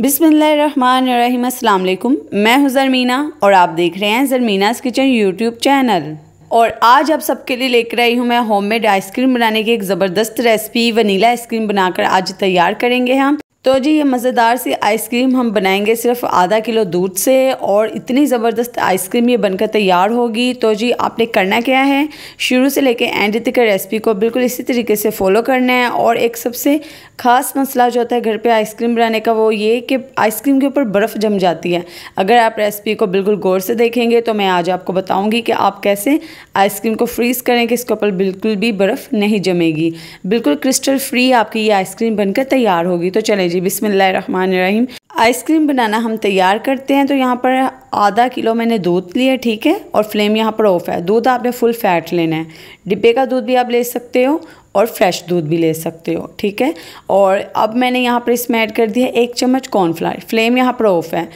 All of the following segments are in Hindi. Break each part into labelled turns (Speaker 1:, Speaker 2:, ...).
Speaker 1: बिस्मिल्लाहिर्रहमानिर्रहीम। अस्सलाम वालेकुम। मैं हूं ज़रमीना और आप देख रहे हैं ज़रमीनास किचन यूट्यूब चैनल। और आज आप सबके लिए लेकर आई हूं मैं होममेड आइसक्रीम बनाने की एक ज़बरदस्त रेसिपी। वनीला आइसक्रीम बनाकर आज तैयार करेंगे हम। तो जी ये मज़ेदार सी आइसक्रीम हम बनाएंगे सिर्फ आधा किलो दूध से और इतनी ज़बरदस्त आइसक्रीम ये बनकर तैयार होगी। तो जी आपने करना क्या है, शुरू से लेके एंड तक रेसिपी को बिल्कुल इसी तरीके से फॉलो करना है। और एक सबसे ख़ास मसला जो होता है घर पे आइसक्रीम बनाने का वो ये कि आइसक्रीम के ऊपर बर्फ़ जम जाती है। अगर आप रेसिपी को बिल्कुल गौर से देखेंगे तो मैं आज आपको बताऊँगी कि आप कैसे आइसक्रीम को फ्रीज़ करें कि इसके ऊपर बिल्कुल भी बर्फ़ नहीं जमेगी। बिल्कुल क्रिस्टल फ्री आपकी ये आइसक्रीम बनकर तैयार होगी। तो चलें जी बिस्मिल्लाहिर्रहमानिर्रहीम आइसक्रीम बनाना हम तैयार करते हैं। तो यहाँ पर आधा किलो मैंने दूध लिया, ठीक है, और फ्लेम यहाँ पर ऑफ है। दूध आपने फुल फैट लेना है। डिब्बे का दूध भी आप ले सकते हो और फ्रेश दूध भी ले सकते हो, ठीक है। और अब मैंने यहाँ पर इसमें ऐड कर दिया 1 चम्मच कॉर्नफ्लावर। फ्लेम यहाँ पर ऑफ है।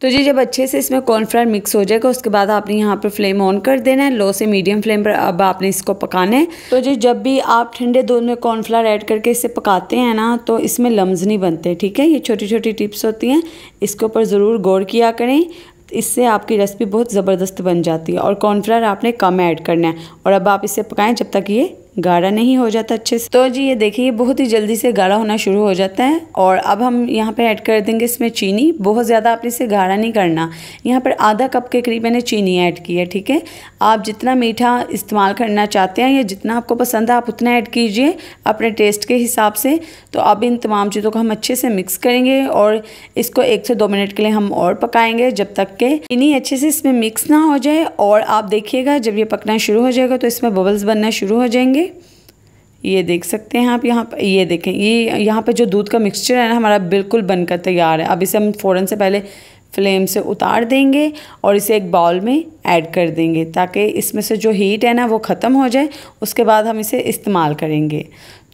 Speaker 1: तो जी जब अच्छे से इसमें कॉर्नफ्लावर मिक्स हो जाएगा उसके बाद आपने यहाँ पर फ्लेम ऑन कर देना है, लो से मीडियम फ्लेम पर। अब आपने इसको पकाना है। तो जी जब भी आप ठंडे दूध में कॉर्नफ्लावर ऐड करके इसे पकाते हैं ना तो इसमें लम्स नहीं बनते, ठीक है। ये छोटी छोटी टिप्स होती हैं, इसके ऊपर ज़रूर गौर किया करें, इससे आपकी रेसिपी बहुत ज़बरदस्त बन जाती है। और कॉर्नफ्लावर आपने कम ऐड करना है और अब आप इसे पकाएं जब तक ये गाढ़ा नहीं हो जाता अच्छे से। तो जी ये देखिए ये बहुत ही जल्दी से गाढ़ा होना शुरू हो जाता है। और अब हम यहाँ पे ऐड कर देंगे इसमें चीनी। बहुत ज़्यादा आपने इसे गाढ़ा नहीं करना। यहाँ पर आधा कप के करीब मैंने चीनी ऐड की है, ठीक है। आप जितना मीठा इस्तेमाल करना चाहते हैं या जितना आपको पसंद है आप उतना ऐड कीजिए अपने टेस्ट के हिसाब से। तो अब इन तमाम चीज़ों को हम अच्छे से मिक्स करेंगे और इसको 1 से 2 मिनट के लिए हम और पकाएंगे जब तक कि चीनी अच्छे से इसमें मिक्स ना हो जाए। और आप देखिएगा जब ये पकना शुरू हो जाएगा तो इसमें बबल्स बनना शुरू हो जाएंगे। ये देख सकते हैं आप यहाँ पर, ये देखें ये यहाँ पे जो दूध का मिक्सचर है ना हमारा बिल्कुल बनकर तैयार है। अब इसे हम फ़ौरन से पहले फ्लेम से उतार देंगे और इसे एक बाउल में ऐड कर देंगे ताकि इसमें से जो हीट है ना वो ख़त्म हो जाए। उसके बाद हम इसे इस्तेमाल करेंगे।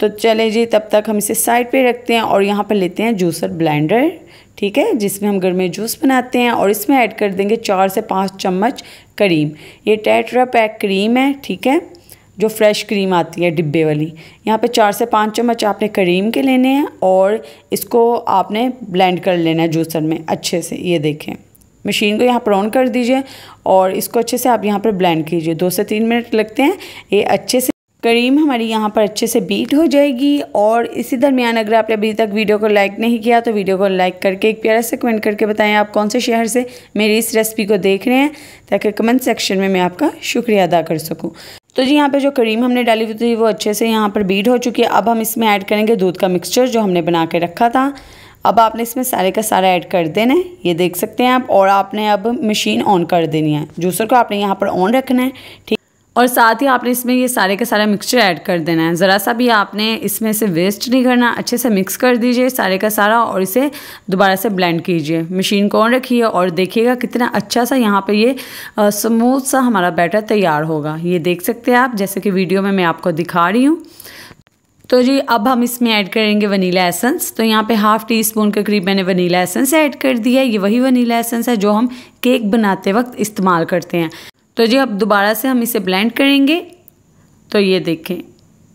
Speaker 1: तो चले जी तब तक हम इसे साइड पे रखते हैं और यहाँ पर लेते हैं जूसर ब्लेंडर, ठीक है, जिसमें हम घर में जूस बनाते हैं। और इसमें ऐड कर देंगे 4 से 5 चम्मच क्रीम। ये टेट्रा पैक क्रीम है, ठीक है, जो फ्रेश क्रीम आती है डिब्बे वाली। यहाँ पे 4 से 5 चम्मच आपने क्रीम के लेने हैं और इसको आपने ब्लेंड कर लेना है जूसर में अच्छे से। ये देखें मशीन को यहाँ पर ऑन कर दीजिए और इसको अच्छे से आप यहाँ पर ब्लेंड कीजिए। 2 से 3 मिनट लगते हैं। ये अच्छे से क्रीम हमारी यहाँ पर अच्छे से बीट हो जाएगी। और इसी दरमियान अगर आपने अभी तक वीडियो को लाइक नहीं किया तो वीडियो को लाइक करके एक प्यारा से कमेंट करके बताएं आप कौन से शहर से मेरी इस रेसिपी को देख रहे हैं ताकि कमेंट सेक्शन में मैं आपका शुक्रिया अदा कर सकूँ। तो जी यहाँ पे जो क्रीम हमने डाली हुई थी वो अच्छे से यहाँ पर बीट हो चुकी है। अब हम इसमें ऐड करेंगे दूध का मिक्सचर जो हमने बना के रखा था। अब आपने इसमें सारे का सारा ऐड कर देना है, ये देख सकते हैं आप। और आपने अब मशीन ऑन कर देनी है, जूसर को आपने यहाँ पर ऑन रखना है, ठीक। और साथ ही आपने इसमें ये सारे का सारा मिक्सचर ऐड कर देना है। ज़रा सा भी आपने इसमें से वेस्ट नहीं करना। अच्छे से मिक्स कर दीजिए सारे का सारा और इसे दोबारा से ब्लेंड कीजिए। मशीन को ऑन रखिए और देखिएगा कितना अच्छा सा यहाँ पे ये स्मूथ सा हमारा बैटर तैयार होगा। ये देख सकते हैं आप जैसे कि वीडियो में मैं आपको दिखा रही हूँ। तो जी अब हम इसमें ऐड करेंगे वनीला एसेंस। तो यहाँ पे ½ टीस्पून के करीब मैंने वनीला एसेंस ऐड कर दिया है। ये वही वनीला एसेंस है जो हम केक बनाते वक्त इस्तेमाल करते हैं। तो जी अब दोबारा से हम इसे ब्लेंड करेंगे। तो ये देखें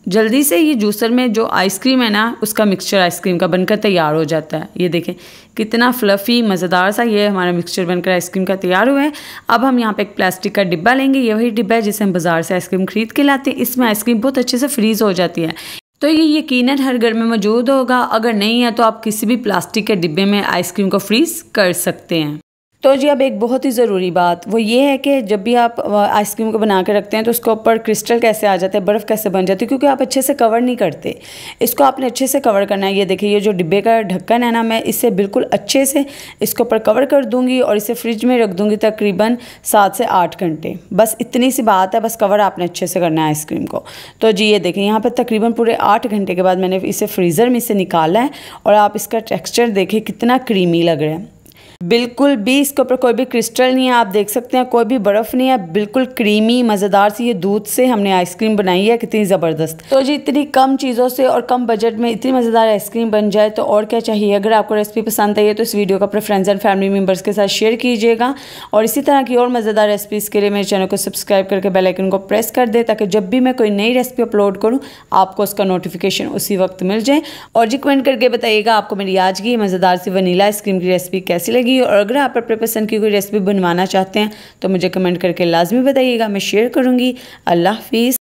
Speaker 1: जल्दी से ये जूसर में जो आइसक्रीम है ना उसका मिक्सचर आइसक्रीम का बनकर तैयार हो जाता है। ये देखें कितना फ्लफ़ी मज़ेदार सा ये हमारा मिक्सचर बनकर आइसक्रीम का तैयार हुआ है। अब हम यहाँ पे एक प्लास्टिक का डिब्बा लेंगे। ये वही डिब्बा है जिसे हम बाज़ार से आइसक्रीम ख़रीद के लाते हैं। इसमें आइसक्रीम बहुत अच्छे से फ्रीज़ हो जाती है। तो ये यकीनन हर घर में मौजूद होगा। अगर नहीं है तो आप किसी भी प्लास्टिक के डिब्बे में आइसक्रीम को फ्रीज़ कर सकते हैं। तो जी अब एक बहुत ही ज़रूरी बात वो ये है कि जब भी आप आइसक्रीम को बना के रखते हैं तो उसके ऊपर क्रिस्टल कैसे आ जाते हैं, बर्फ़ कैसे बन जाती है, क्योंकि आप अच्छे से कवर नहीं करते। इसको आपने अच्छे से कवर करना है। ये देखिए ये जो डिब्बे का ढक्कन है ना मैं इससे बिल्कुल अच्छे से इसके ऊपर कवर कर दूँगी और इसे फ्रिज में रख दूँगी तकरीबन 7 से 8 घंटे। बस इतनी सी बात है, बस कवर आपने अच्छे से करना है आइसक्रीम को। तो जी ये देखें यहाँ पर तकरीबन पूरे 8 घंटे के बाद मैंने इसे फ्रीज़र में से निकाला है और आप इसका टेक्स्चर देखें कितना क्रीमी लग रहा है। बिल्कुल भी इसके ऊपर कोई भी क्रिस्टल नहीं है, आप देख सकते हैं कोई भी बर्फ़ नहीं है, बिल्कुल क्रीमी मज़ेदार सी ये दूध से हमने आइसक्रीम बनाई है, कितनी ज़बरदस्त। तो जी इतनी कम चीज़ों से और कम बजट में इतनी मज़ेदार आइसक्रीम बन जाए तो और क्या चाहिए। अगर आपको रेसिपी पसंद आई है तो इस वीडियो को अपने फ्रेंड्स एंड फैमिली मेम्बर्स के साथ शेयर कीजिएगा और इसी तरह की और मज़ेदार रेसिपीज़ के लिए मेरे चैनल को सब्सक्राइब करके बेल आइकन को प्रेस कर दे ताकि जब भी मैं कोई नई रेसिपी अपलोड करूँ आपको उसका नोटिफिकेशन उसी वक्त मिल जाए। और जी कमेंट करके बताइएगा आपको मेरी आज की मज़ेदार सी वनीला आइसक्रीम की रेसिपी कैसी लगी और अगर आप अपने पसंद की कोई रेसिपी बनवाना चाहते हैं तो मुझे कमेंट करके लाजमी बताइएगा, मैं शेयर करूँगी। अल्लाह हाफिज़।